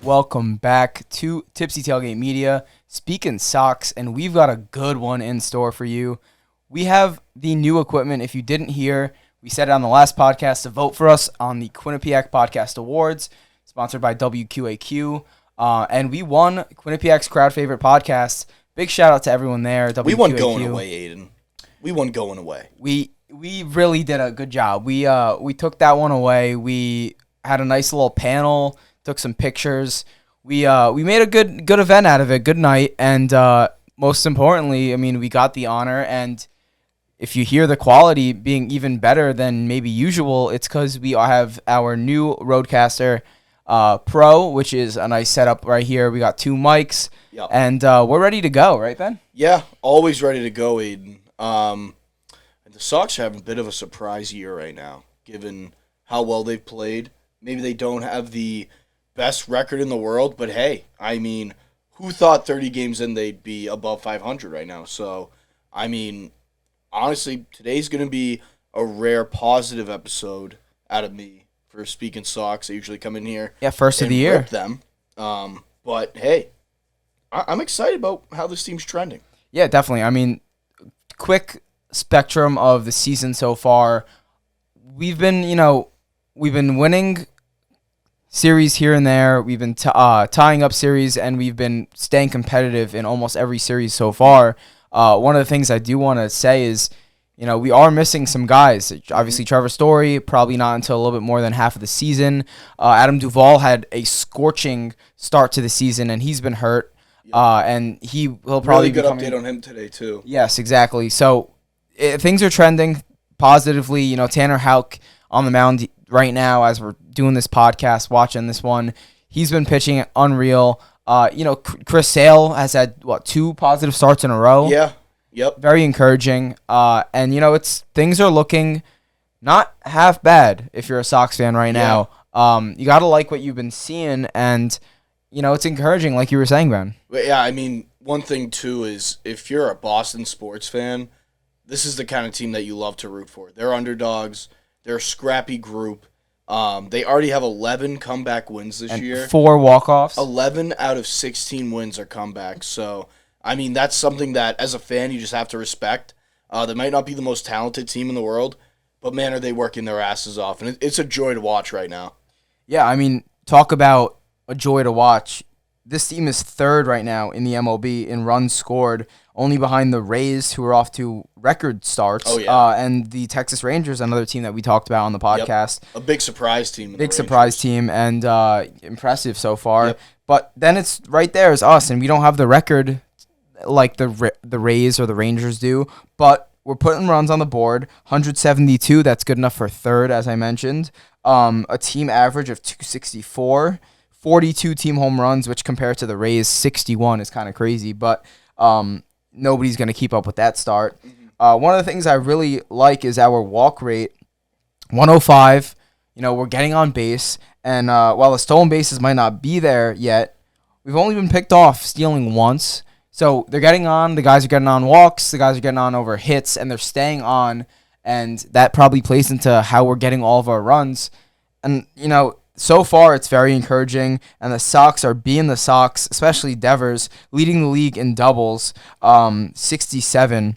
Welcome back to Tipsy Tailgate Media, Speakin Sox, and we've got a good one in store for you. We have the new equipment. If you didn't hear, we said it on the last podcast to vote for us on the Quinnipiac Podcast Awards, sponsored by WQAQ, and we won Quinnipiac's crowd favorite podcast. Big shout out to everyone there. WQAQ. We won going away, Aiden. We won going away. We really did a good job. We took that one away. We had a nice little panel. Took some pictures. We made a good event out of it, good night, and most importantly, I mean, we got the honor. And if you hear the quality being even better than maybe usual, it's because we have our new Rodecaster Pro, which is a nice setup right here. We got 2 mics, Yep. and we're ready to go, right, Ben? Yeah, always ready to go, Aiden. The Sox have a bit of a surprise year right now, given how well they've played. Maybe they don't have the best record in the world, but hey, I mean, who thought 30 games in they'd be above 500 right now? So, I mean, honestly, today's going to be a rare positive episode out of me for Speakin Sox. I usually come in here, First of the year. rip them. But hey, I'm excited about how this team's trending. Yeah, definitely. I mean, quick spectrum of the season so far. We've been winning series here and there. We've been tying up series, and we've been staying competitive in almost every series so far. One of the things I do want to say is, we are missing some guys. Obviously, Trevor Story, probably not until a little bit more than half of the season. Adam Duvall had a scorching start to the season, and he's been hurt. And he'll probably really good be coming. update on him today, too. Yes, exactly. So things are trending positively. Tanner Houck on the mound right now as we're doing this podcast, watching this one. He's been pitching unreal. Chris Sale has had, 2 positive starts in a row? Yeah. Yep. Very encouraging. And, things are looking not half bad if you're a Sox fan right now. You got to like what you've been seeing, and, it's encouraging, like you were saying, Ben. But yeah, I mean, one thing, too, is if you're a Boston sports fan, this is the kind of team that you love to root for. They're underdogs. They're a scrappy group. They already have 11 comeback wins this year. 4 walk-offs. 11 out of 16 wins are comebacks. So, I mean, that's something that, as a fan, you just have to respect. They might not be the most talented team in the world, but, man, are they working their asses off. And it's a joy to watch right now. Yeah, I mean, talk about a joy to watch. This team is 3rd right now in the MLB in runs scored, only behind the Rays, who are off to record starts. Oh, yeah. And the Texas Rangers, another team that we talked about on the podcast. Yep. A big surprise team. Big surprise team, and impressive so far. Yep. But then it's right there is us, and we don't have the record like the Rays or the Rangers do. But we're putting runs on the board. 172, that's good enough for 3rd, as I mentioned. A team average of 264. 42 team home runs, which compared to the Rays' 61 is kind of crazy. But nobody's going to keep up with that start. One of the things I really like is our walk rate, 105. We're getting on base, and while the stolen bases might not be there yet, we've only been picked off stealing once. So they're getting on. The guys are getting on walks. The guys are getting on over hits, and they're staying on, and that probably plays into how we're getting all of our runs. And, so far, it's very encouraging, and the Sox are being the Sox, especially Devers, leading the league in doubles, 67.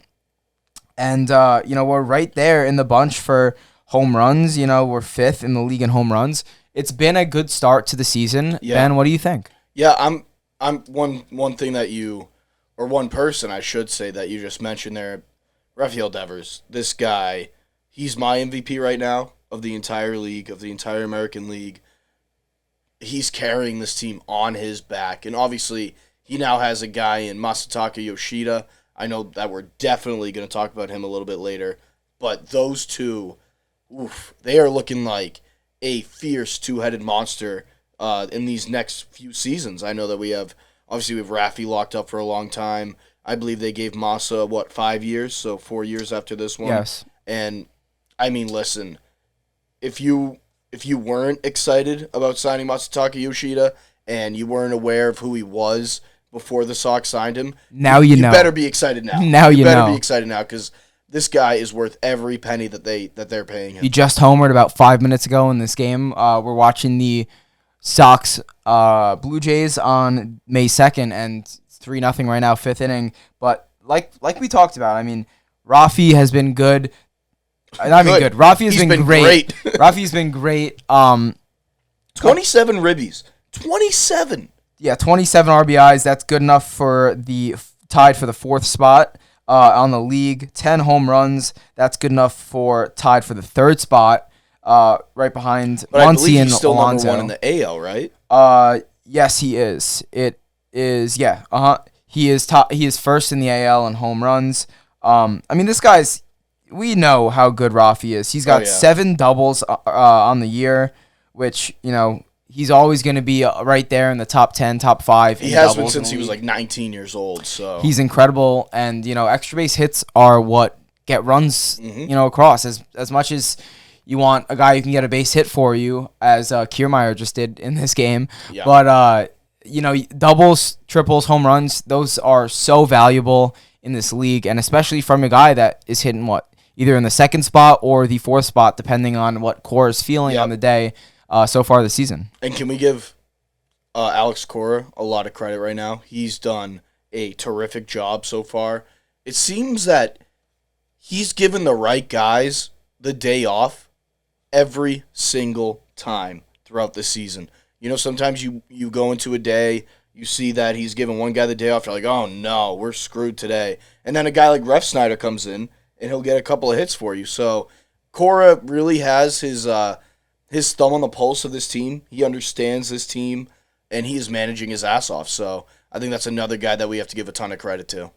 And, we're right there in the bunch for home runs. We're 5th in the league in home runs. It's been a good start to the season. Yeah. Ben, what do you think? Yeah, I'm one thing that you, or one person, I should say, that you just mentioned there, Rafael Devers. This guy, he's my MVP right now of the entire league, of the entire American League. He's carrying this team on his back. And obviously, he now has a guy in Masataka Yoshida. I know that we're definitely going to talk about him a little bit later. But those two, they are looking like a fierce two-headed monster in these next few seasons. I know that we have Rafi locked up for a long time. I believe they gave Masa, 5 years? So 4 years after this one. Yes. And, I mean, listen, if you weren't excited about signing Masataka Yoshida and you weren't aware of who he was before the Sox signed him, now you know. You better be excited now. You better be excited now because this guy is worth every penny that they're paying him. He just homered about 5 minutes ago in this game. We're watching the Sox Blue Jays on May 2nd, and it's 3-0 right now, 5th inning. But like we talked about, I mean, Rafi has been good. Not even good. Rafi has been great. Rafi's been great. 27 ribbies. 27. Yeah, 27 RBIs. That's good enough for the tied for the 4th spot on the league. 10 home runs. That's good enough for tied for the 3rd spot, right behind Muncy and still Alonso. number 1 in the AL, right? Yes, he is. It is. Yeah. He is top. He is first in the AL in home runs. I mean, this guy's. We know how good Rafi is. He's got 7 doubles on the year, which, you know, he's always going to be right there in the top 10, top 5. He has been since he was like 19 years old. So he's incredible, and you know, extra base hits are what get runs, you know, across. As much as you want a guy who can get a base hit for you, as Kiermaier just did in this game, but you know, doubles, triples, home runs, those are so valuable in this league, and especially from a guy that is hitting either in the 2nd spot or the 4th spot, depending on what Cora is feeling on the day so far this season. And can we give Alex Cora a lot of credit right now? He's done a terrific job so far. It seems that he's given the right guys the day off every single time throughout the season. You know, sometimes you go into a day, you see that he's giving one guy the day off, you're like, oh no, we're screwed today. And then a guy like Ref Snyder comes in, and he'll get a couple of hits for you. So Cora really has his thumb on the pulse of this team. He understands this team, and he is managing his ass off. So I think that's another guy that we have to give a ton of credit to.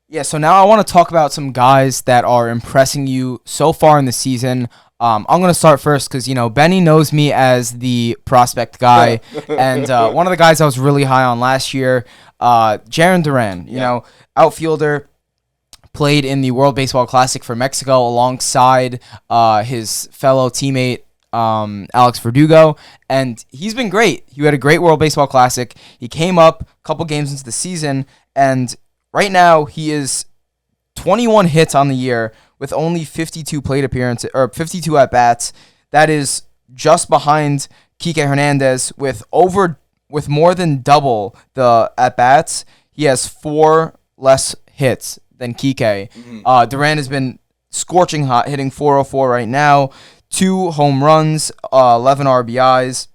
Yeah, so now I want to talk about some guys that are impressing you so far in the season. I'm going to start first because, you know, Benny knows me as the prospect guy. And one of the guys I was really high on last year, Jarren Duran, you know, outfielder, played in the World Baseball Classic for Mexico alongside his fellow teammate, Alex Verdugo, and he's been great. He had a great World Baseball Classic. He came up a couple games into the season, and right now he is 21 hits on the year with only 52 plate appearances, or 52 at bats. That is just behind Kike Hernandez with more than double the at bats. He has 4 less hits than Kike. Duran has been scorching hot, hitting .404 right now, 2 home runs, 11 RBIs,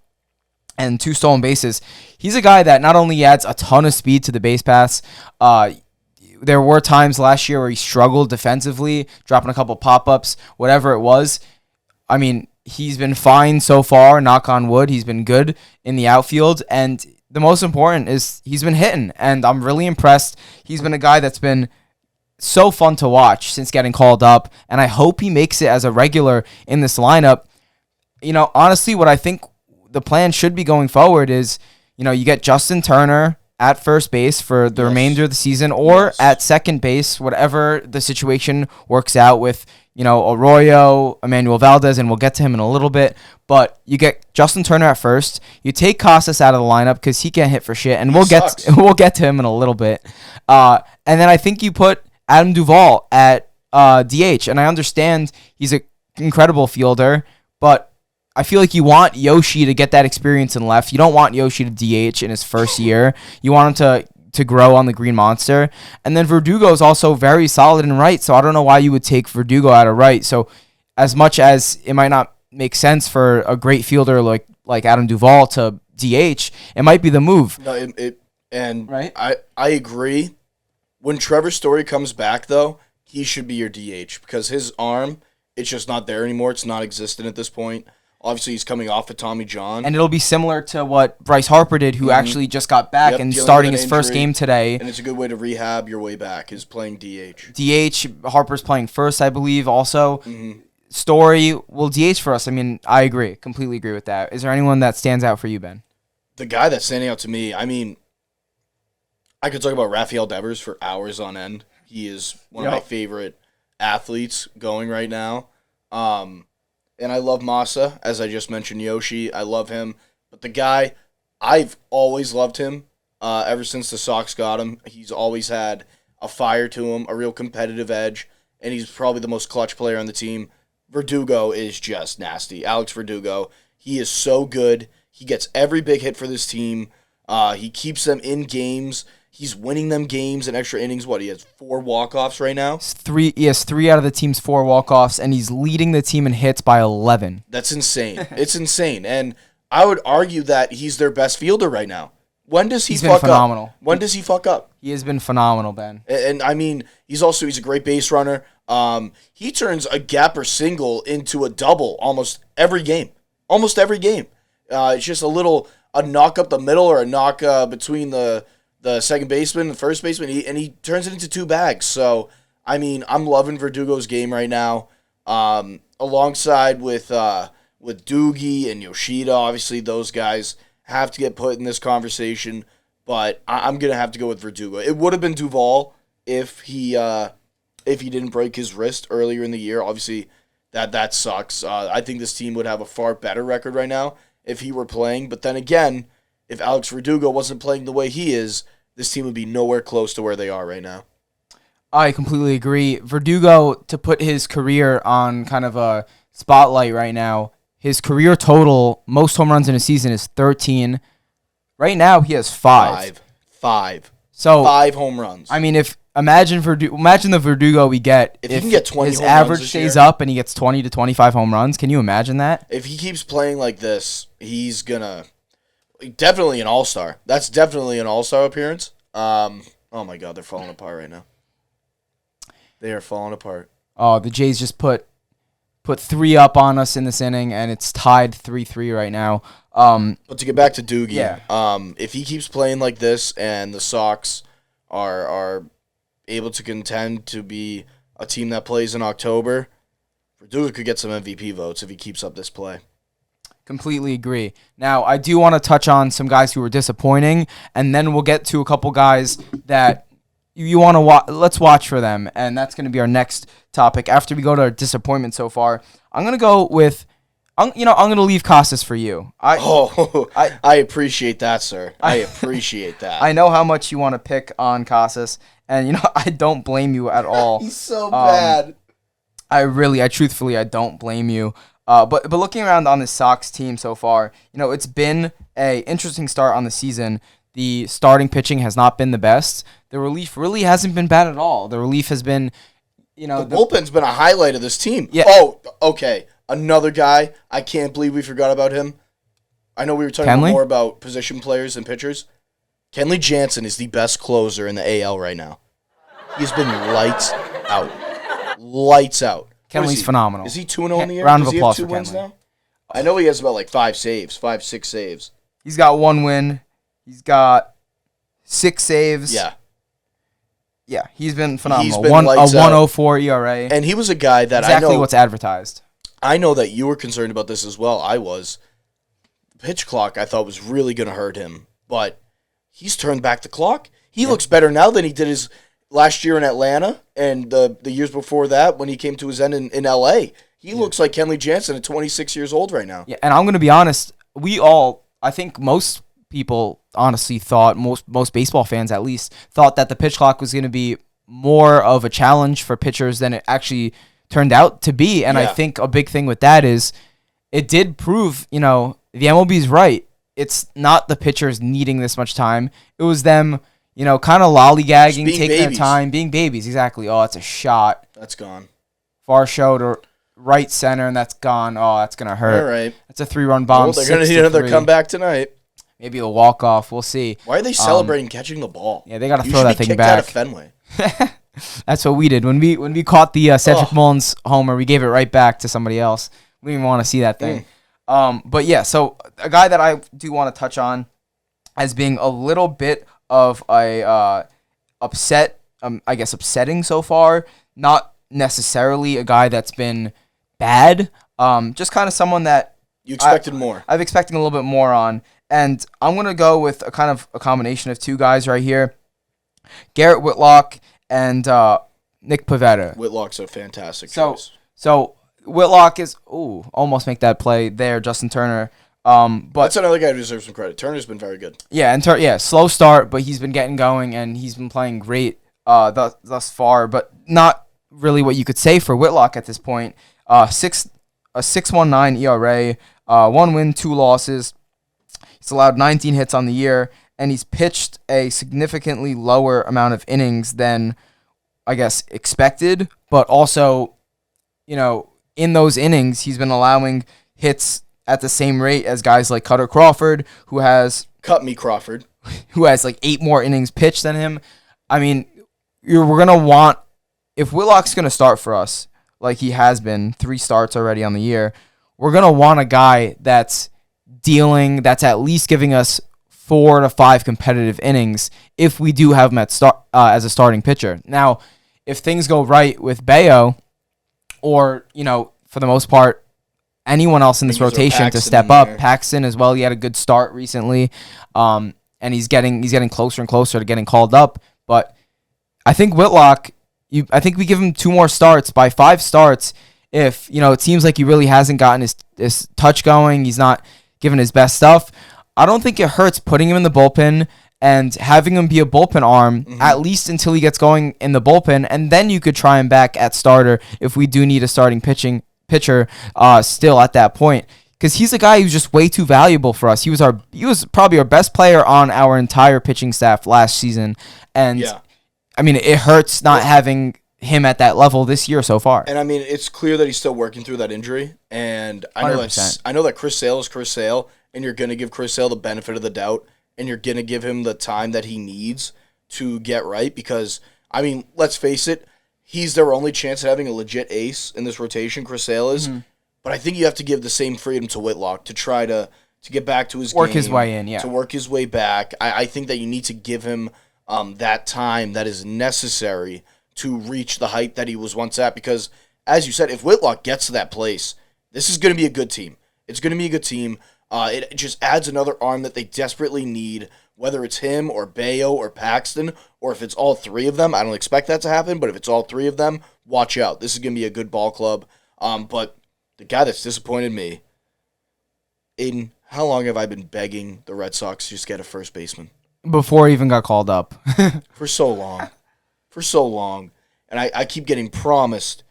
and 2 stolen bases. He's a guy that not only adds a ton of speed to the base paths, there were times last year where he struggled defensively, dropping a couple pop-ups, whatever it was. I mean, he's been fine so far, knock on wood. He's been good in the outfield, and the most important is he's been hitting, and I'm really impressed. He's been a guy that's been so fun to watch since getting called up, and I hope he makes it as a regular in this lineup. You know, honestly, what I think the plan should be going forward is, you know, you get Justin Turner at first base for the remainder of the season, or at second base, whatever the situation works out with, you know, Arroyo, Emmanuel Valdez, and we'll get to him in a little bit. But you get Justin Turner at first. You take Casas out of the lineup because he can't hit for shit, and we'll get to him in a little bit. And then I think you put Adam Duvall at DH, and I understand he's an incredible fielder, but I feel like you want Yoshi to get that experience in left. You don't want Yoshi to DH in his first year. You want him to grow on the Green Monster. And then Verdugo is also very solid in right, so I don't know why you would take Verdugo out of right. So as much as it might not make sense for a great fielder like Adam Duvall to DH, it might be the move. No, right? I agree. When Trevor Story comes back, though, he should be your DH because his arm, it's just not there anymore. It's not existent at this point. Obviously, he's coming off of Tommy John. And it'll be similar to what Bryce Harper did, who actually just got back and starting his first game today. And it's a good way to rehab your way back, is playing DH. DH, Harper's playing first, I believe, also. Story will DH for us. I mean, I agree. Completely agree with that. Is there anyone that stands out for you, Ben? The guy that's standing out to me, I mean, I could talk about Rafael Devers for hours on end. He is one of my favorite athletes going right now. And I love Masa, as I just mentioned, Yoshi. I love him. But the guy, I've always loved him ever since the Sox got him. He's always had a fire to him, a real competitive edge, and he's probably the most clutch player on the team. Verdugo is just nasty. Alex Verdugo, he is so good. He gets every big hit for this team. He keeps them in games. He's winning them games in extra innings. What, he has 4 walk-offs right now? He has 3 out of the team's 4 walk-offs, and he's leading the team in hits by 11. That's insane. It's insane. And I would argue that he's their best fielder right now. When does he fuck up? When does he fuck up? He has been phenomenal, Ben. And I mean, he's a great base runner. He turns a gap or single into a double almost every game. Almost every game. It's just a knock up the middle or a knock between the second baseman and the first baseman, and he turns it into 2 bags. So, I mean, I'm loving Verdugo's game right now. Alongside with Doogie and Yoshida, obviously those guys have to get put in this conversation, but I'm gonna have to go with Verdugo. It would have been Duvall if he didn't break his wrist earlier in the year. Obviously, that sucks. I think this team would have a far better record right now if he were playing. But then again, if Alex Verdugo wasn't playing the way he is, this team would be nowhere close to where they are right now. I completely agree. Verdugo, to put his career on kind of a spotlight right now, his career total, most home runs in a season, is 13. Right now, he has 5. 5. So 5 home runs. I mean, imagine the Verdugo we get. If he can get 20 his home runs average stays year, up and he gets 20 to 25 home runs, can you imagine that? If he keeps playing like this, he's gonna definitely an all-star. That's definitely an all-star appearance. Oh my God, they're falling apart right now. They are falling apart. Oh, the Jays just put 3 up on us in this inning, and it's tied 3-3 right now. But to get back to Doogie, yeah. If he keeps playing like this and the Sox are able to contend to be a team that plays in October, Verdugo could get some MVP votes if he keeps up this play. Completely agree. Now, I do want to touch on some guys who were disappointing, and then we'll get to a couple guys that you want to watch. Let's watch for them, and that's going to be our next topic. After we go to our disappointment so far, I'm going to go with, I'm going to leave Casas for you. I appreciate that, sir. I appreciate that. I know how much you want to pick on Casas, and I don't blame you at all. He's so bad. I truthfully, I don't blame you. But looking around on the Sox team so far, it's been a interesting start on the season. The starting pitching has not been the best. The relief really hasn't been bad at all. The relief has been, the bullpen's been a highlight of this team. Yeah. Oh, okay. Another guy. I can't believe we forgot about him. I know we were talking more about position players and pitchers. Kenley Jansen is the best closer in the AL right now. He's been lights out. Lights out. Kenley's phenomenal. Is he 2-0 in the year? Round of applause Does he have 2 for wins Kenley. now? I know he has about 5 saves, 6 saves. He's got 1 win. He's got 6 saves. Yeah. Yeah, he's been phenomenal. He's been a 1.04 ERA. And he was a guy that exactly what's advertised. I know that you were concerned about this as well. I was. The pitch clock I thought was really going to hurt him, but he's turned back the clock. He looks better now than he did his last year in Atlanta and the years before that when he came to his end in L.A. He looks like Kenley Jansen at 26 years old right now. Yeah, and I'm going to be honest. I think most people honestly thought, most baseball fans at least, thought that the pitch clock was going to be more of a challenge for pitchers than it actually turned out to be. And I think a big thing with that is it did prove, the MLB's right. It's not the pitchers needing this much time. It was them, kind of lollygagging, taking their time, being babies. Exactly. Oh, it's a shot. That's gone. Far shoulder, right center, and that's gone. Oh, that's going to hurt. All right. That's a 3-run bomb. Well, they're going to need another comeback tonight. Maybe a walk-off. We'll see. Why are they celebrating catching the ball? Yeah, they got to throw that thing back. Out of Fenway. That's what we did. When we caught the Cedric Mullins homer, we gave it right back to somebody else. We didn't even want to see that thing. But yeah, so a guy that I do want to touch on as being a little bit of a upsetting so far. Not necessarily a guy that's been bad. Just kind of someone that you expected more. I'm expecting a little bit more on. And I'm going to go with a kind of a combination of 2 guys right here. Garrett Whitlock and Nick Pivetta. Whitlock's a fantastic choice. So Whitlock is almost make that play there, Justin Turner. But that's another guy who deserves some credit. Turner's been very good. Yeah, and slow start, but he's been getting going and he's been playing great thus far. But not really what you could say for Whitlock at this point. 6.19 ERA, 1 win, 2 losses. He's allowed 19 hits on the year, and he's pitched a significantly lower amount of innings than, I guess, expected. But also, in those innings, he's been allowing hits at the same rate as guys like Cutter Crawford, who has Crawford, who has like 8 more innings pitched than him. I mean, we're gonna want, if Whitlock's gonna start for us like he has been 3 starts already on the year, we're gonna want a guy that's at least giving us 4 to 5 competitive innings if we do have him as a starting pitcher. Now, if things go right with Bayo, or for the most part, anyone else in this rotation to step up, Paxton as well. He had a good start recently, and he's getting closer and closer to getting called up. But I think Whitlock, I think we give him 2 more starts. By 5 starts, if it seems like he really hasn't gotten his touch going, he's not giving his best stuff, I don't think it hurts putting him in the bullpen and having him be a bullpen arm, at least until he gets going in the bullpen, and then you could try him back at starter if we do need a starting pitcher still at that point. Because he's a guy who's just way too valuable for us. He was probably our best player on our entire pitching staff last season, and I mean, it hurts not having him at that level this year so far. And I mean, it's clear that he's still working through that injury, and I know that Chris Sale is Chris Sale, and you're going to give Chris Sale the benefit of the doubt, and you're going to give him the time that he needs to get right, because, I mean, let's face it, he's their only chance at having a legit ace in this rotation, Chris Sale is, but I think you have to give the same freedom to Whitlock to try to get back to his game. Work his way in, To work his way back. I think that you need to give him that time that is necessary to reach the height that he was once at, because, as you said, if Whitlock gets to that place, this is going to be a good team. It's going to be a good team. It just adds another arm that they desperately need, whether it's him or Bayo or Paxton, or if it's all 3 of them. I don't expect that to happen, but if it's all 3 of them, watch out. This is going to be a good ball club. But the guy that's disappointed me, Aiden, how long have I been begging the Red Sox to just get a first baseman? Before he even got called up. For so long. And I keep getting promised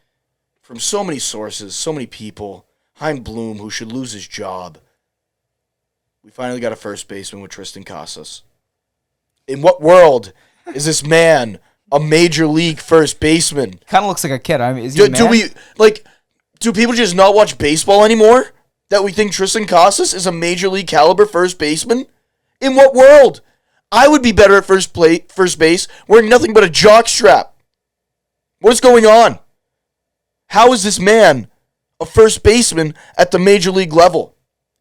from so many sources, so many people, Chaim Bloom, who should lose his job. We finally got a first baseman with Tristan Casas. In what world is this man a major league first baseman? Kind of looks like a kid. I mean, is he a man? Do people just not watch baseball anymore? That we think Tristan Casas is a major league caliber first baseman? In what world? I would be better at first base wearing nothing but a jockstrap. What is going on? How is this man a first baseman at the major league level?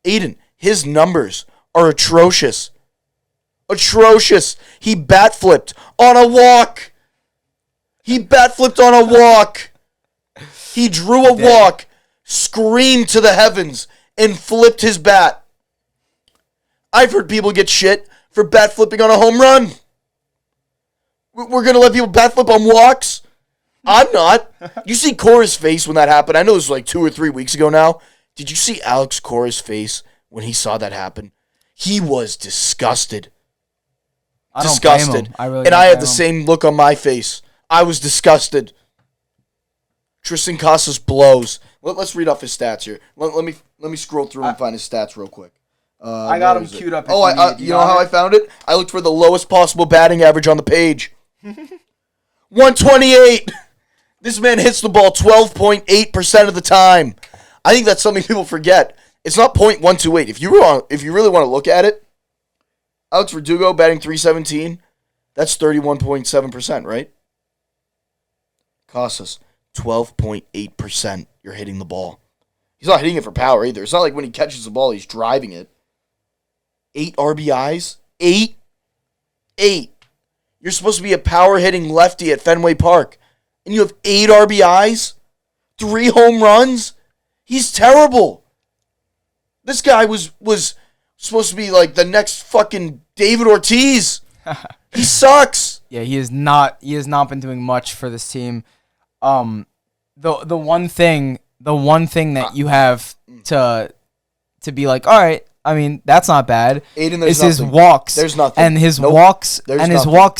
Aiden, his numbers are atrocious. Atrocious. He bat flipped on a walk. He drew a walk, screamed to the heavens, and flipped his bat. I've heard people get shit for bat flipping on a home run. We're going to let people bat flip on walks? I'm not. You see Cora's face when that happened. I know it was like 2 or 3 weeks ago now. Did you see Alex Cora's face when he saw that happen? He was disgusted. Disgusted. I had the same look on my face. I was disgusted. Tristan Casas blows. Let's read off his stats here. Let me scroll through and find his stats real quick. I got him queued up. You know how I found it? I looked for the lowest possible batting average on the page. 128. This man hits the ball 12.8% of the time. I think that's something people forget. It's not .128. If you really want to look at it, Alex Verdugo batting .317, that's 31.7%, right? Casas, 12.8%. You're hitting the ball. He's not hitting it for power either. It's not like when he catches the ball, he's driving it. 8 RBIs? 8? You're supposed to be a power-hitting lefty at Fenway Park, and you have 8 RBIs? 3 home runs? He's terrible. This guy was supposed to be like the next fucking David Ortiz. He sucks. Yeah, he has not been doing much for this team. The one thing that you have to be like, all right, I mean, that's not bad. Aiden, is his walks. There's nothing. And his walks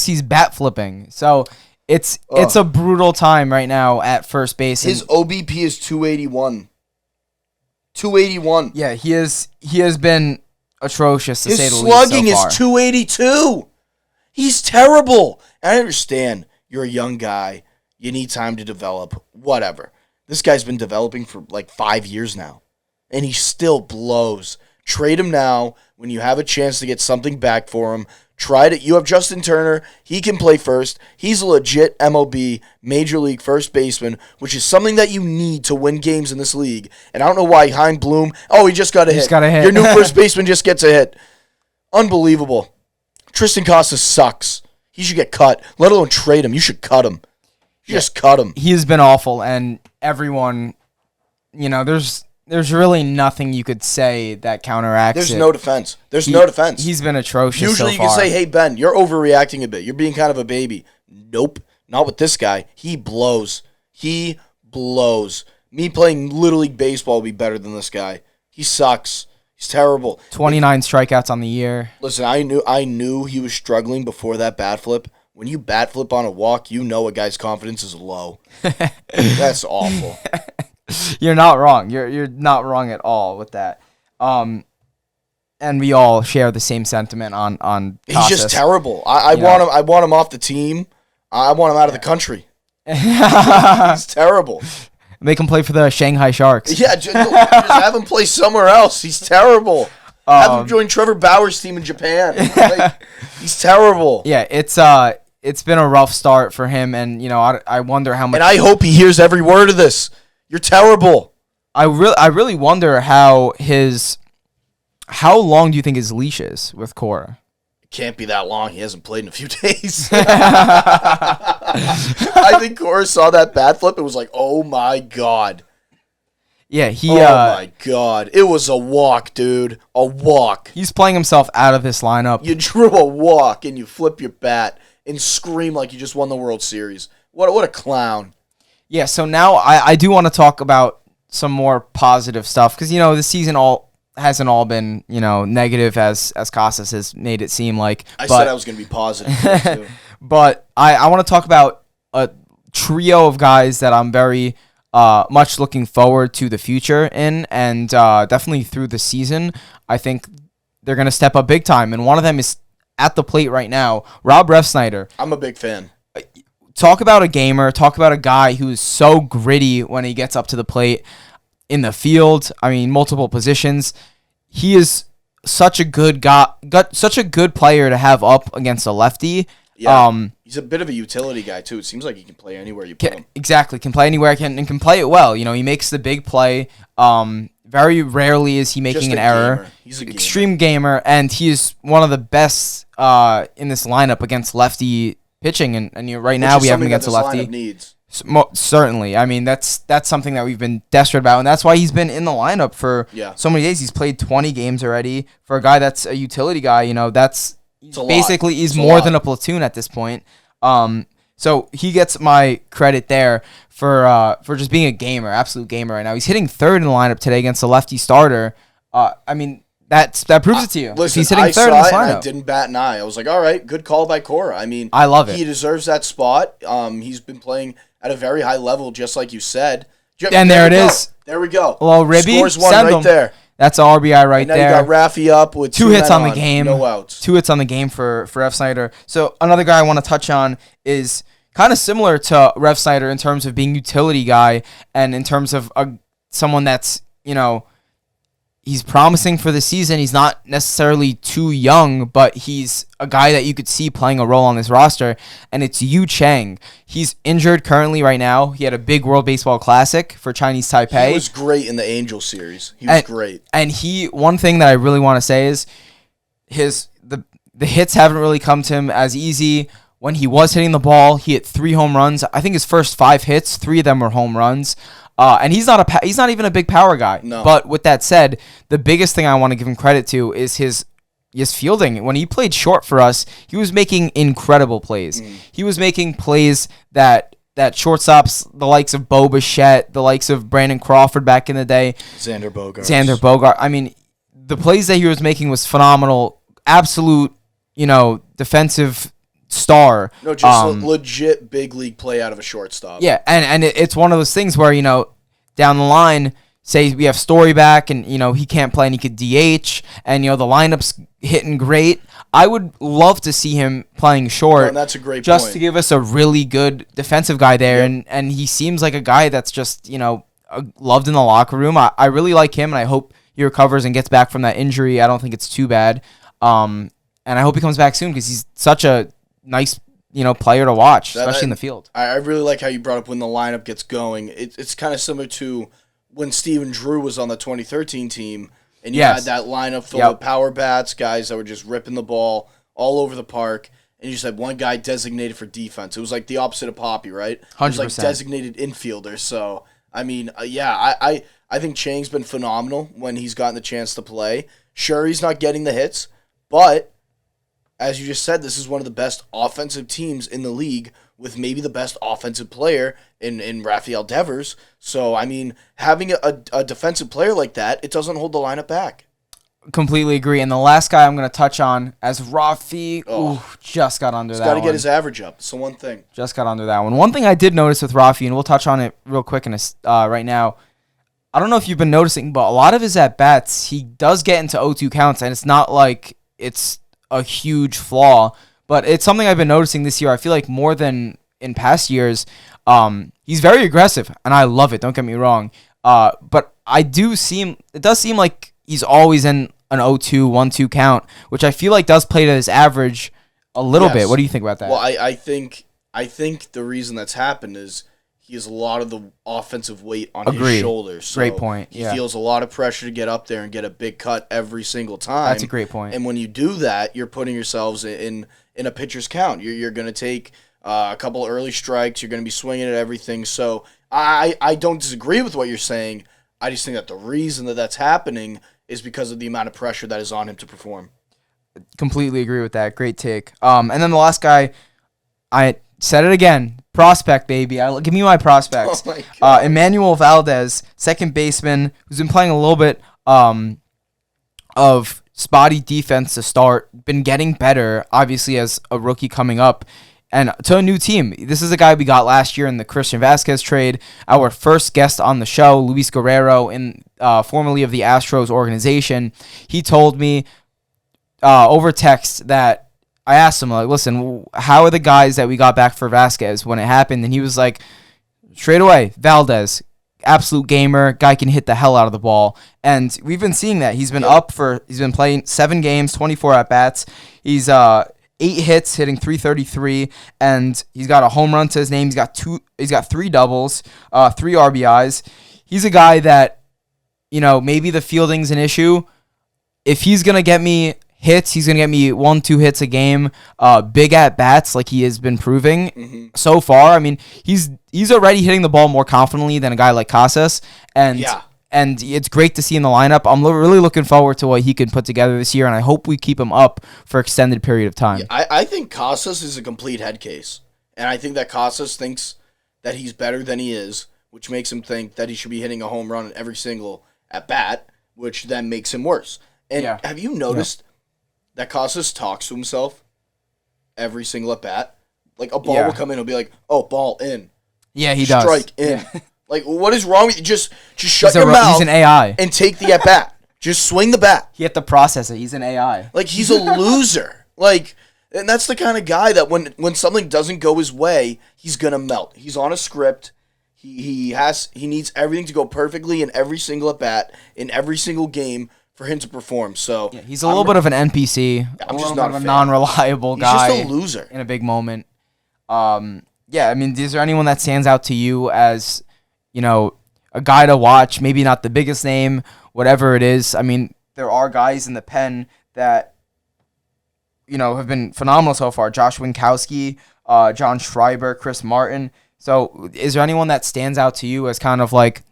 he's bat flipping. So it's a brutal time right now at first base. His OBP is 281. 281. Yeah, he has been atrocious to say His the least slugging so far. is 282. He's terrible. And I understand you're a young guy. You need time to develop. Whatever. This guy's been developing for like 5 years now. And he still blows. Trade him now when you have a chance to get something back for him. Try it. You have Justin Turner. He can play first. He's a legit MLB Major League first baseman, which is something that you need to win games in this league. And I don't know why Hein Bloom. Oh, he just got a hit. Your new first baseman just gets a hit. Unbelievable. Tristan Casas sucks. He should get cut. Let alone trade him. You should cut him. Just cut him. He's been awful, and everyone, there's really nothing you could say that counteracts There's it. no defense. There's no defense. He's been atrocious Usually so far. you can say, hey, Ben, you're overreacting a bit. You're being kind of a baby. Nope. Not with this guy. He blows. He blows. Me playing Little League Baseball would be better than this guy. He sucks. He's terrible. 29 strikeouts on the year. Listen, I knew he was struggling before that bat flip. When you bat flip on a walk, you know a guy's confidence is low. That's awful. You're not wrong. You're not wrong at all with that. And we all share the same sentiment on He's Casas. just terrible. I want him off the team. I want him out of the country. He's terrible. Make him play for the Shanghai Sharks. Yeah, just have him play somewhere else. He's terrible. Have him join Trevor Bauer's team in Japan. He's terrible. Yeah, it's been a rough start for him, and I wonder how much. And I hope he hears every word of this. You're terrible. I really wonder how long do you think his leash is with Cora? It can't be that long. He hasn't played in a few days. I think Cora saw that bat flip and was like, "Oh my god." Yeah, oh my god. It was a walk, dude. A walk. He's playing himself out of this lineup. You drew a walk and you flip your bat and scream like you just won the World Series. What a clown. Yeah, so now I do want to talk about some more positive stuff because the season hasn't all been negative as Casas has made it seem like. I said I was going to be positive too. But I want to talk about a trio of guys that I'm very much looking forward to the future in, and definitely through the season. I think they're going to step up big time, and one of them is at the plate right now, Rob Refsnyder. I'm a big fan. Talk about a gamer. Talk about a guy who is so gritty when he gets up to the plate in the field. I mean, multiple positions. He is such a good guy, such a good player to have up against a lefty. Yeah, he's a bit of a utility guy too. It seems like he can play anywhere you put him. Exactly, can play anywhere, and can play it well. He makes the big play. Very rarely is he making an error. Gamer. He's a gamer. Extreme gamer, and he is one of the best in this lineup against lefty pitching. And right now we have him against a lefty. Needs. Certainly, I mean that's something that we've been desperate about, and that's why he's been in the lineup for so many days. He's played 20 games already. For a guy that's a utility guy, that's basically he's more than a platoon at this point. So he gets my credit there for just being a gamer, absolute gamer right now. He's hitting third in the lineup today against a lefty starter. I mean that proves it to you. Listen, he's hitting I third saw in this it and lineup. I didn't bat an eye. I was like, all right, good call by Cora. I mean, I love it. He deserves that spot. He's been playing at a very high level, just like you said. And there it is. There we go. Well, Ribby, scores one send right him. there. That's an RBI right and now there. You got Raffy up with two hits on the game. No outs. 2 hits on the game for Refsnyder. So another guy I want to touch on is kind of similar to Refsnyder in terms of being utility guy and in terms of someone that's, he's promising for the season. He's not necessarily too young, but he's a guy that you could see playing a role on this roster, and it's Yu Chang. He's injured currently right now. He had a big World Baseball Classic for Chinese Taipei. He was great in the Angel series. He was great. And one thing that I really want to say is the hits haven't really come to him as easy. When he was hitting the ball, he hit 3 home runs. I think his first 5 hits, 3 of them were home runs. And he's not even a big power guy. No. But with that said, the biggest thing I want to give him credit to is his fielding. When he played short for us, he was making incredible plays. He was making plays that shortstops, the likes of Bo Bichette, the likes of Brandon Crawford back in the day. Xander Bogart. I mean, the plays that he was making was phenomenal. Absolute, defensive star. No, just legit big league play out of a shortstop. Yeah, and it's one of those things where, down the line, say we have Story back and, he can't play and he could DH and, the lineup's hitting great, I would love to see him playing short. And that's a great just point. to give us a really good defensive guy there. Yep. And he seems like a guy that's just, loved in the locker room. I really like him, and I hope he recovers and gets back from that injury. I don't think it's too bad. And I hope he comes back soon because he's such a nice, player to watch, especially in the field. I really like how you brought up when the lineup gets going. It's kind of similar to when Steven Drew was on the 2013 team, and you had that lineup filled with power bats, guys that were just ripping the ball all over the park, and you just had one guy designated for defense. It was like the opposite of Poppy, right? 100%. It was like designated infielder. So, I mean, I think Chang's been phenomenal when he's gotten the chance to play. Sure, he's not getting the hits, but as you just said, this is one of the best offensive teams in the league with maybe the best offensive player in Rafael Devers. So, I mean, having a defensive player like that, it doesn't hold the lineup back. Completely agree. And the last guy I'm going to touch on as Rafi, just got under that one. He's got to get his average up. It's the one thing. Just got under that one. One thing I did notice with Rafi, and we'll touch on it real quick right now, I don't know if you've been noticing, but a lot of his at-bats, he does get into 0-2 counts, and it's not like it's a huge flaw, but it's something I've been noticing this year. I feel like more than in past years, he's very aggressive, and I love it. Don't get me wrong. But it does seem like he's always in an 0-2, 1-2 count, which I feel like does play to his average a little bit. What do you think about that? Well, I think the reason that's happened is he has a lot of the offensive weight on his shoulders. So great point. He feels a lot of pressure to get up there and get a big cut every single time. That's a great point. And when you do that, you're putting yourselves in a pitcher's count. You're going to take a couple early strikes. You're going to be swinging at everything. So I don't disagree with what you're saying. I just think that the reason that that's happening is because of the amount of pressure that is on him to perform. Completely agree with that. Great take. And then the last guy, I said it again. Prospect, baby. Give me my prospects. Oh my God. Emmanuel Valdez, second baseman, who's been playing a little bit of spotty defense to start. Been getting better, obviously, as a rookie coming up. And to a new team. This is a guy we got last year in the Christian Vasquez trade. Our first guest on the show, Luis Guerrero, formerly of the Astros organization. He told me over text that I asked him, like, listen, how are the guys that we got back for Vasquez when it happened? And he was like, straight away, Valdez, absolute gamer, guy can hit the hell out of the ball. And we've been seeing that. He's been he's been playing 7 games, 24 at-bats. He's 8 hits, hitting .333, and he's got a home run to his name. He's got 3 doubles, 3 RBIs. He's a guy that, maybe the fielding's an issue. If he's going to get me hits, he's going to get me 1-2 hits a game, big at-bats like he has been proving so far. I mean, he's already hitting the ball more confidently than a guy like Casas, and it's great to see in the lineup. I'm really looking forward to what he can put together this year, and I hope we keep him up for extended period of time. Yeah, I think Casas is a complete head case, and I think that Casas thinks that he's better than he is, which makes him think that he should be hitting a home run in every single at-bat, which then makes him worse. And have you noticed that Casas talks to himself every single at-bat? Like, a ball will come in, he'll be like, oh, ball in. Yeah, he does. Strike in. Yeah. Like, what is wrong with you? Just shut your mouth. He's an AI. And take the at-bat. Just swing the bat. He had to process it. He's an AI. Like, he's a loser. Like, and that's the kind of guy that when something doesn't go his way, he's going to melt. He's on a script. He needs everything to go perfectly in every single at-bat, in every single game, for him to perform. So he's a little bit of an NPC. I'm just not a non-reliable guy. He's just a loser in a big moment. I mean, is there anyone that stands out to you as, a guy to watch? Maybe not the biggest name, whatever it is. I mean, there are guys in the pen that, have been phenomenal so far. Josh Winkowski, John Schreiber, Chris Martin. So is there anyone that stands out to you as kind of like,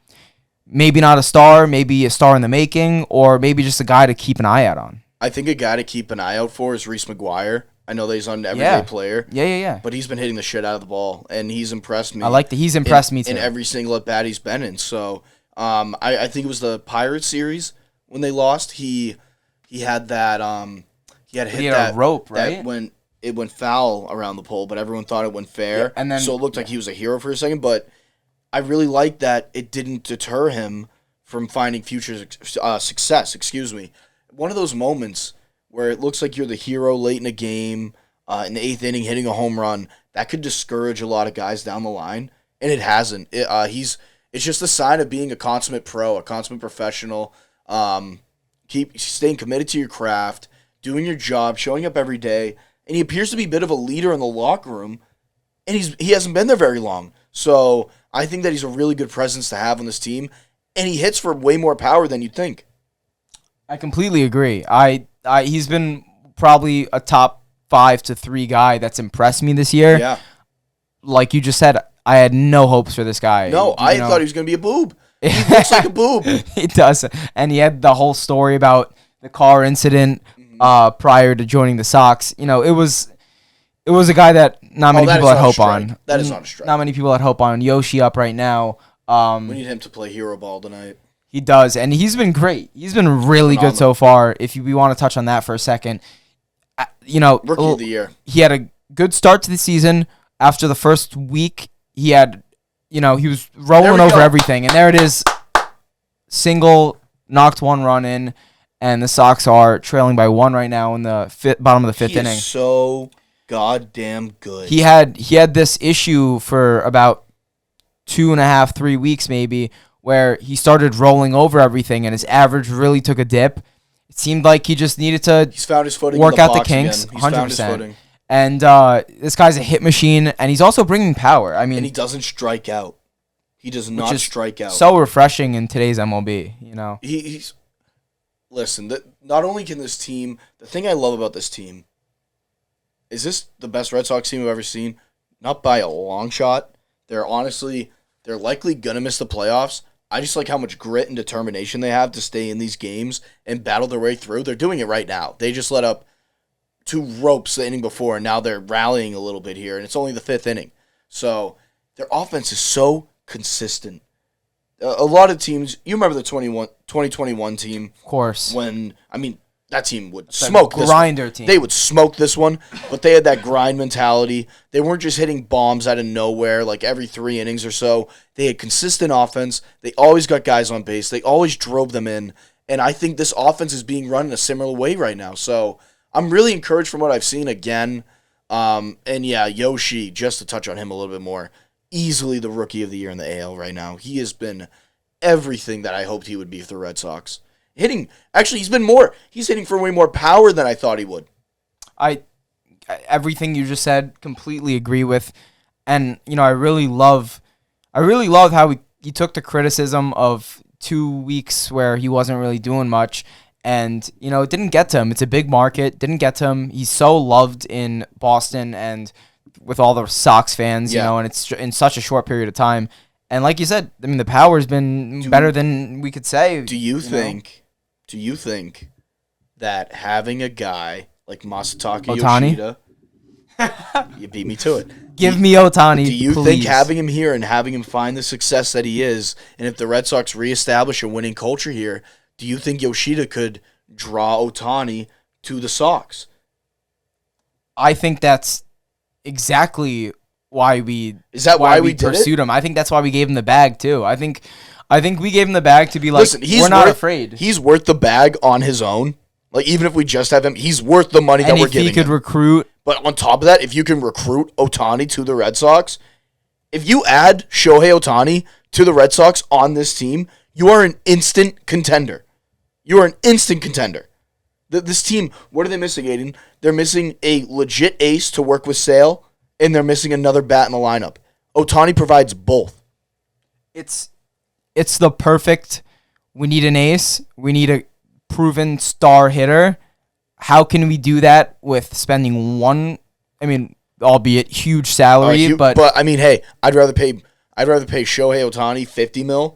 maybe not a star, maybe a star in the making, or maybe just a guy to keep an eye out on? I think a guy to keep an eye out for is Reese McGuire. I know that he's on everyday player. Yeah. But he's been hitting the shit out of the ball, and he's impressed me. I like that. He's impressed me too. In every single at-bat he's been in. So I think it was the Pirates series when they lost. He had that he had that rope, right? That when it went foul around the pole, but everyone thought it went fair. Yeah, and then, so it looked like he was a hero for a second, but I really like that it didn't deter him from finding future success. Excuse me. One of those moments where it looks like you're the hero late in a game, in the 8th inning, hitting a home run, that could discourage a lot of guys down the line, and it hasn't. It's just a sign of being a consummate pro, a consummate professional. Keep staying committed to your craft, doing your job, showing up every day, and he appears to be a bit of a leader in the locker room, and he hasn't been there very long. So I think that he's a really good presence to have on this team, and he hits for way more power than you'd think. I completely agree. He's been probably a top 5 to 3 guy that's impressed me this year. Yeah. Like you just said, I had no hopes for this guy. No, I thought he was going to be a boob. He looks like a boob. He does. And he had the whole story about the car incident prior to joining the Sox. It was a guy that not many people had hope on. That is not a strike. Not many people had hope on. Yoshi up right now. We need him to play hero ball tonight. He does, and he's been great. He's been really good so far. If we want to touch on that for a second, Rookie of the year. He had a good start to the season. After the first week, he had, he was rolling over everything, and there it is. Single, knocked one run in, and the Sox are trailing by 1 right now in the bottom of the 5th inning. He is so goddamn good. He had this issue for about 2.5, 3 weeks maybe, where he started rolling over everything, and his average really took a dip. It seemed like he just needed to He's found his footing work in the out the box kinks, again. He's found his 100%. footing. And this guy's a hit machine, and he's also bringing power. I mean, And he doesn't strike out. He does not strike out. So refreshing in today's MLB, He's listen, not only can this team, the thing I love about this team, is this the best Red Sox team I've ever seen? Not by a long shot. They're likely going to miss the playoffs. I just like how much grit and determination they have to stay in these games and battle their way through. They're doing it right now. They just let up 2 ropes the inning before, and now they're rallying a little bit here, and it's only the 5th inning. So their offense is so consistent. A lot of teams, you remember the 2021 team? Of course. That team would smoke this grinder team. They would smoke this one, but they had that grind mentality. They weren't just hitting bombs out of nowhere like every 3 innings or so. They had consistent offense. They always got guys on base. They always drove them in. And I think this offense is being run in a similar way right now. So I'm really encouraged from what I've seen again. And yeah, Yoshi, just to touch on him a little bit more, easily the rookie of the year in the AL right now. He has been everything that I hoped he would be for the Red Sox. He's hitting for way more power than I thought he would. Everything you just said, completely agree with. And, I really love how he took the criticism of 2 weeks where he wasn't really doing much. And, it didn't get to him. It's a big market. Didn't get to him. He's so loved in Boston and with all the Sox fans, and it's in such a short period of time. And like you said, the power's been better than we could say. Do you think that having a guy like Masataka Yoshida, you beat me to it. Give me Ohtani, Do you please. think having him here and having him find the success that he is, and if the Red Sox reestablish a winning culture here, do you think Yoshida could draw Ohtani to the Sox? I think that's exactly why we pursued him. I think that's why we gave him the bag too. I think we gave him the bag to be like, listen, we're not afraid. He's worth the bag on his own. Like, even if we just have him, he's worth the money that we're giving him. And if he could recruit. But on top of that, if you can recruit Ohtani to the Red Sox, if you add Shohei Ohtani to the Red Sox on this team, you are an instant contender. You are an instant contender. This team, what are they missing, Aiden? They're missing a legit ace to work with Sale, and they're missing another bat in the lineup. Ohtani provides both. It's the perfect, we need an ace, we need a proven star hitter. How can we do that with spending albeit huge salary, but hey, I'd rather pay Shohei Ohtani $50 million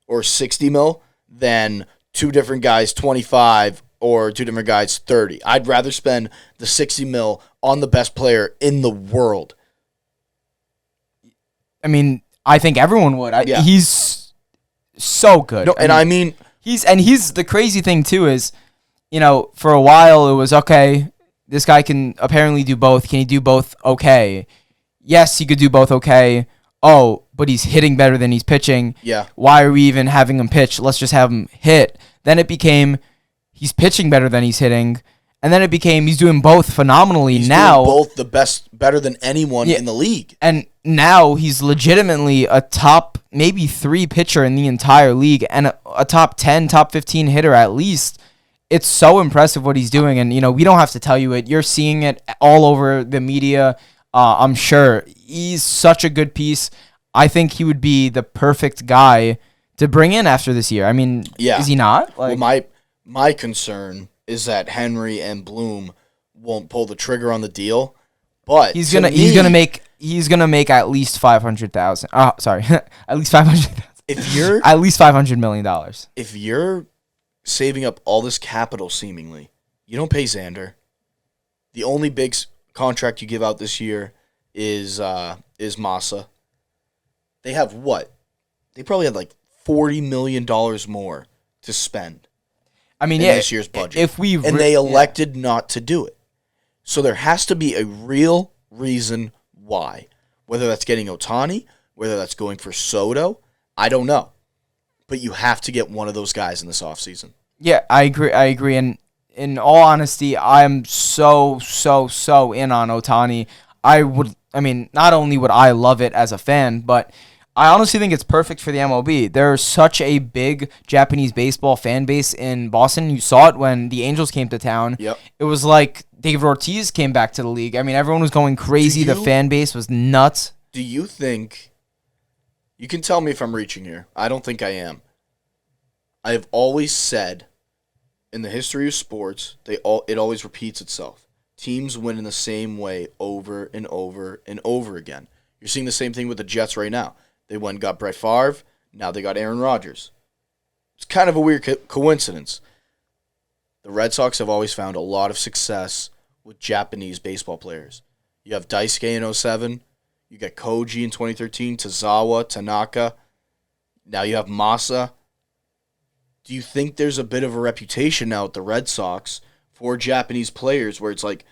or $60 million than 2 different guys 25 or 2 different guys 30. I'd rather spend the $60 million on the best player in the world. I think everyone would. He's so good. No, he's the crazy thing too is, for a while it was okay. This guy can apparently do both. Can he do both? Okay. Yes, he could do both. Okay. Oh, but he's hitting better than he's pitching. Yeah. Why are we even having him pitch? Let's just have him hit. Then it became he's pitching better than he's hitting. And then it became he's doing both phenomenally He's now. doing both the best, better than anyone in the league. And now he's legitimately a top maybe 3 pitcher in the entire league and a top 10, top 15 hitter at least. It's so impressive what he's doing. And, we don't have to tell you it. You're seeing it all over the media. I'm sure he's such a good piece. I think he would be the perfect guy to bring in after this year. I mean, is he not? Well, my concern is that Henry and Bloom won't pull the trigger on the deal, but he's gonna make at least 500,000. Oh, sorry, at least 500,000. If you're at least $500 million. If you're saving up all this capital, seemingly, you don't pay Xander. The only big contract you give out this year is Massa. They have what? They probably had like $40 million more to spend. I mean, in this year's budget. They elected not to do it. So there has to be a real reason why. Whether that's getting Ohtani, whether that's going for Soto, I don't know. But you have to get one of those guys in this offseason. Yeah, I agree. And in all honesty, I'm so in on Ohtani. Not only would I love it as a fan, but I honestly think it's perfect for the MLB. There's such a big Japanese baseball fan base in Boston. You saw it when the Angels came to town. Yep. It was like David Ortiz came back to the league. I mean, everyone was going crazy. The fan base was nuts. Do you think, you can tell me if I'm reaching here. I don't think I am. I have always said, in the history of sports, it always repeats itself. Teams win in the same way over and over and over again. You're seeing the same thing with the Jets right now. They went and got Brett Favre. Now they got Aaron Rodgers. It's kind of a weird coincidence. The Red Sox have always found a lot of success with Japanese baseball players. You have Daisuke in 2007. You got Koji in 2013. Tozawa, Tanaka. Now you have Masa. Do you think there's a bit of a reputation now at the Red Sox for Japanese players where it's like,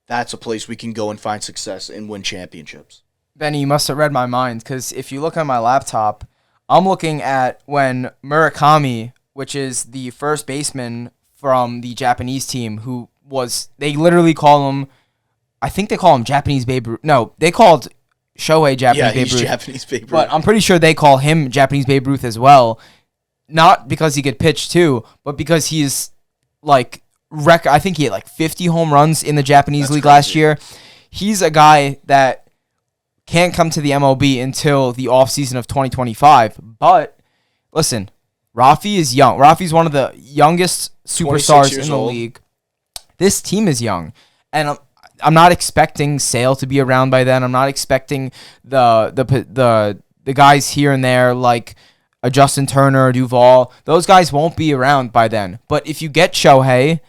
that's a place we can go and find success and win championships? Benny, you must have read my mind, because if you look on my laptop, I'm looking at when Murakami, which is the first baseman from the Japanese team, they literally call him, I think they call him Japanese Babe Ruth. No, they called Shohei Japanese Babe Ruth. Yeah, Japanese Babe Ruth. But I'm pretty sure they call him Japanese Babe Ruth as well. Not because he could pitch too, but because he's like, I think he had like 50 home runs in the Japanese league last year. He's a guy that can't come to the MLB until the offseason of 2025. But listen, Rafi is young. Rafi's one of the youngest superstars in the league. This team is young. And I'm not expecting Sale to be around by then. I'm not expecting the guys here and there like a Justin Turner or Duvall. Those guys won't be around by then. But if you get Shohei,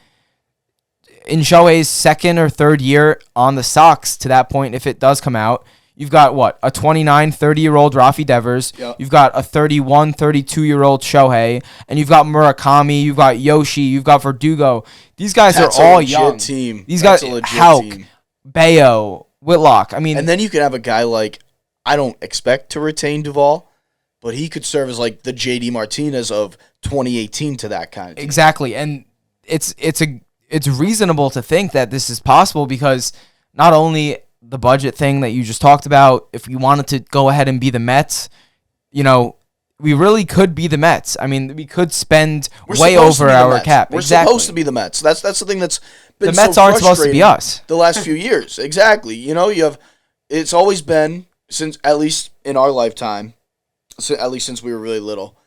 in Shohei's second or third year on the Sox to that point, if it does come out, you've got, what, a 29, 30-year-old Rafi Devers. Yep. You've got a 31, 32-year-old Shohei. And you've got Murakami. You've got Yoshi. You've got Verdugo. These guys are all young. Team. These That's guys, a legit Hauk, team. Bayo, Whitlock. I mean, and then you could have a guy like, I don't expect to retain Duvall, but he could serve as like the J.D. Martinez of 2018 to that kind of team. Exactly. And it's reasonable to think that this is possible because not only the budget thing that you just talked about, if we wanted to go ahead and be the Mets, we really could be the Mets. I mean, we could spend way over our cap. We're supposed to be the Mets. That's the thing that's been the Mets so aren't supposed to be us the last few years. Exactly. It's always been, since at least in our lifetime, at least since we were really little,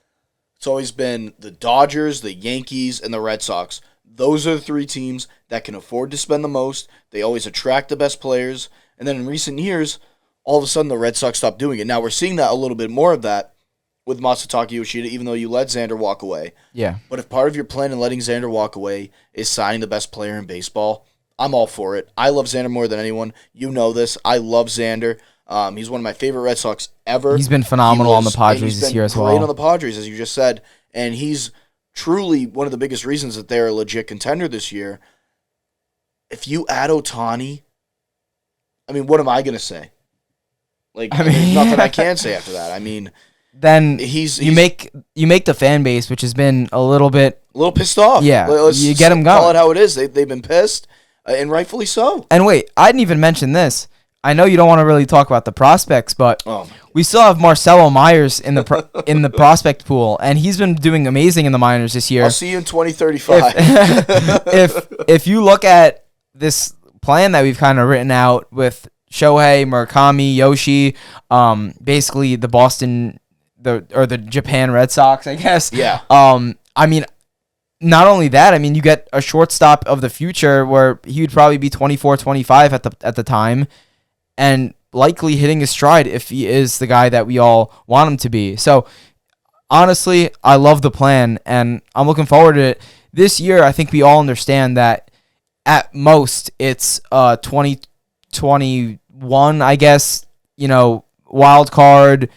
it's always been the Dodgers, the Yankees, and the Red Sox. Those are the three teams that can afford to spend the most. They always attract the best players. And then in recent years, all of a sudden the Red Sox stopped doing it. Now we're seeing that a little bit more of that with Masataka Yoshida, even though you let Xander walk away. Yeah. But if part of your plan in letting Xander walk away is signing the best player in baseball, I'm all for it. I love Xander more than anyone. You know this. I love Xander. He's one of my favorite Red Sox ever. He's been phenomenal on the Padres this year as well. He's been great on the Padres, as you just said. And he's truly one of the biggest reasons that they're a legit contender this year. If you add Ohtani, I mean, what am I going to say? Like, I mean, there's nothing I can say after that. I mean, then he's you make the fan base, which has been a little pissed off. Yeah, Let's you get them call going. it how it is. They've been pissed, and rightfully so. And wait, I didn't even mention this. I know you don't want to really talk about the prospects, but we still have Marcelo Myers in the in the prospect pool, and he's been doing amazing in the minors this year. I'll see you in 2035. If you look at this plan that we've kind of written out with Shohei, Murakami, Yoshi, basically the the Japan Red Sox, I guess. Yeah. I mean, not only that, I mean, you get a shortstop of the future where he would probably be 24, 25 at the time, and likely hitting his stride if he is the guy that we all want him to be. So, honestly, I love the plan, and I'm looking forward to it. This year, I think we all understand that at most it's 2021, I guess, wild card.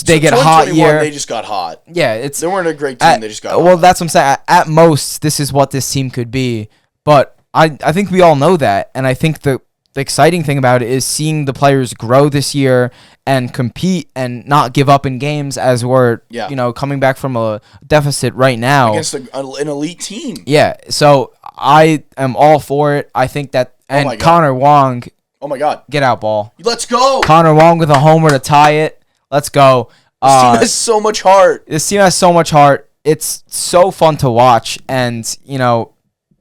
They get hot year. They just got hot. Yeah, they weren't a great team. They just got hot. Well, that's what I'm saying. At most, this is what this team could be. But I think we all know that, and I think the exciting thing about it is seeing the players grow this year and compete and not give up in games as we're coming back from a deficit right now against an elite team. Yeah, so I am all for it. I think that Connor Wong. Oh my God! Get out, ball. Let's go. Connor Wong with a homer to tie it. Let's go. This team has so much heart. This team has so much heart. It's so fun to watch, and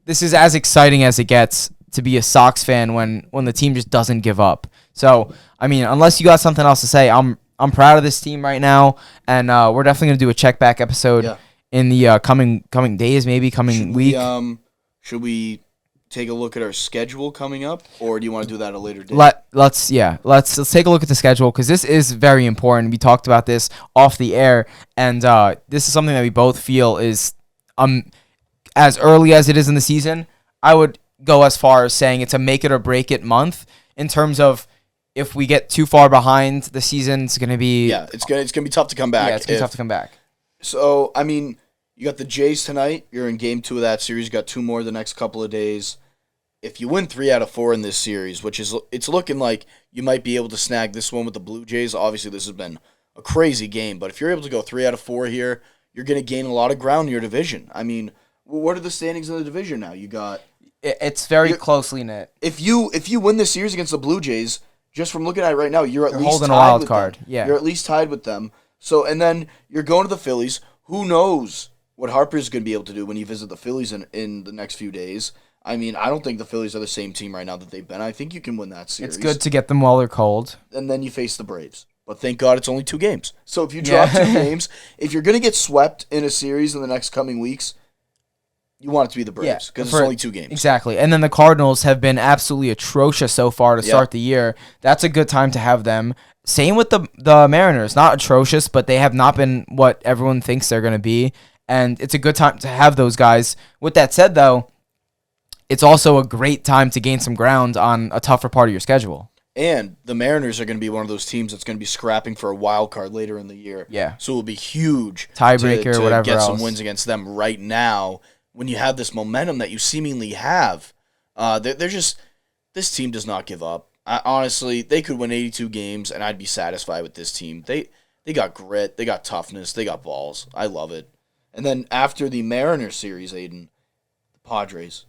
this is as exciting as it gets to be a Sox fan when the team just doesn't give up. So, I mean, unless you got something else to say, I'm proud of this team right now, and we're definitely gonna do a check back episode in the coming days, maybe coming week. Should we take a look at our schedule coming up, or do you want to do that at a later date? Let's take a look at the schedule, because this is very important. We talked about this off the air, and this is something that we both feel is as early as it is in the season. I would go as far as saying it's a make it or break it month in terms of if we get too far behind, the season's gonna be it's gonna be tough to come back. Yeah, it's gonna be tough to come back. So I mean, you got the Jays tonight. You're in Game 2 of that series. You got 2 more the next couple of days. If you win 3 out of 4 in this series, it's looking like you might be able to snag this one with the Blue Jays. Obviously, this has been a crazy game, but if you're able to go 3 out of 4 here, you're gonna gain a lot of ground in your division. I mean, what are the standings in the division now? You got. It's very closely knit. If you win this series against the Blue Jays, just from looking at it right now, you're at least holding tied a wild with card. them. Yeah, you're at least tied with them. So, and then you're going to the Phillies. Who knows what Harper's going to be able to do when you visit the Phillies in the next few days? I mean, I don't think the Phillies are the same team right now that they've been. I think you can win that series. It's good to get them while they're cold. And then you face the Braves. But thank God it's only 2 games. So if you drop 2 games, if you're going to get swept in a series in the next coming weeks, you want it to be the Braves because it's only 2 games. Exactly. And then the Cardinals have been absolutely atrocious so far to start the year. That's a good time to have them. Same with the Mariners. Not atrocious, but they have not been what everyone thinks they're going to be. And it's a good time to have those guys. With that said, though, it's also a great time to gain some ground on a tougher part of your schedule. And the Mariners are going to be one of those teams that's going to be scrapping for a wild card later in the year. Yeah. So it will be huge tiebreaker, to whatever get else. some wins against them right now when you have this momentum that you seemingly have. They're just this team does not give up. Honestly, they could win 82 games, and I'd be satisfied with this team. They got grit, they got toughness, they got balls. I love it. And then after the Mariners series, Aiden, the Padres,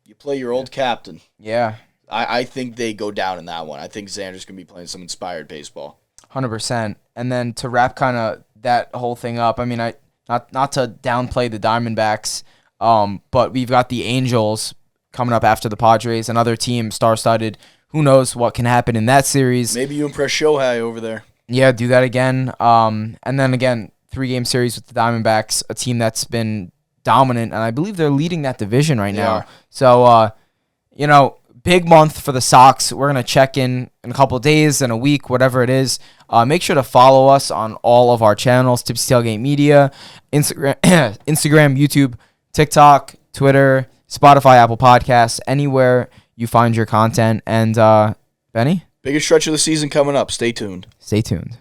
you play your old captain. Yeah. I think they go down in that one. I think Xander's going to be playing some inspired baseball. 100%. And then to wrap kind of that whole thing up, I mean, not to downplay the Diamondbacks, but we've got the Angels coming up after the Padres, another team, star-studded. Who knows what can happen in that series. Maybe you impress Shohei over there. Yeah, do that again. And then again, 3-game series with the Diamondbacks, a team that's been dominant, and I believe they're leading that division right now. So, big month for the Sox. We're going to check in a couple of days, in a week, whatever it is. Make sure to follow us on all of our channels, Tipsy Tailgate Media, Instagram, YouTube, TikTok, Twitter, Spotify, Apple Podcasts, anywhere you find your content. And, Benny? Biggest stretch of the season coming up. Stay tuned. Stay tuned.